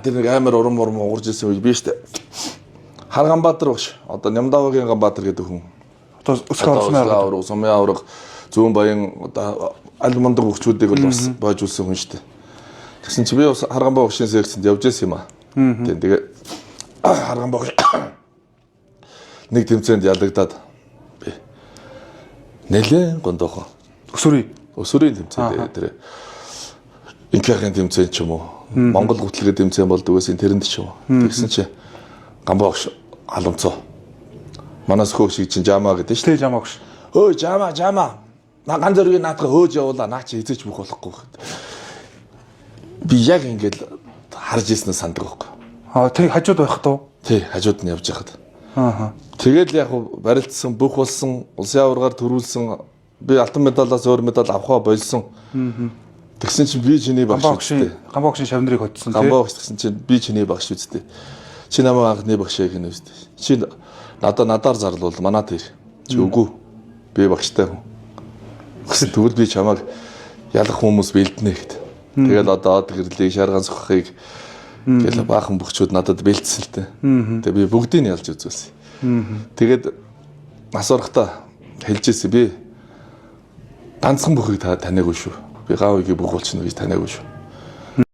Тэр нэг амар урам уурж ирсэн үе биш үү? Харганбаатар багш. Одоо Нямдавагийн Ганбаатар гэдэг хүн. Одоо Өсгөө Сумын авраг зүүн баян одоо аль мундаг хөгчүүдийг бол бас бойжулсан хүн шүү дээ. Тэгсэн чи би бас Харганбаа багшийн секцэнд явж байсан юм аа. Тэгээ Харганбаа багш нэг тэмцээнд ялагдаад би нэлээд гондохон өсвөрийн тэмцээнд тэр инкагийн тэмцээн ч юм уу Монгол гүтлэгээ тэмцээн болдог гэсэн тэрэнд ч юм уу. Тэгсэн чи Ганбаа багш халамцоо манаас хөөх шиг чинь жамаа гэдэг шүү дээ. Жамаа багш. Өө жамаа. На ганц зөргийг наадах хөөж явуулаа. Наа чи эзэж бүх болохгүй гэхэд. Би яг ингэж харж ирснээр санддаг байхгүй. Тэр хажууд байх туу. Тий, хажууд нь явж байхад. Тэгэл яг барилдсан бүх болсон улсын аваргаар төрүүлсэн би алтан медалаас өөр медаль авахаа болсон. Тэгсэн чинь би чиний багш үстэй. Ганбаа багшийн шавнырыг хоцсон тий. Ганбаа багш гэсэн чинь би чиний багш үстэй. Чи намайг анхны багш гэнэ үстэй. Чи надаар зарлуул манаа тэр. Чи үгүй. Би багштай хүн. Тэгвэл би чамайг ялах хүмүүс бэлдэнэ гэд. Тэгэл одоо гэрлийг шарган сухахыг гэл баахан бөхчүүд надад бэлдсэн л дээ. Тэгээ би бүгдийг нь ялж үзүүлсэн. Тэгээд нас орохта хэлжсэн би ганцхан бүхийг танаагүй шүү. Би гав үеийг бүх болчихно гэж танаагүй шүү.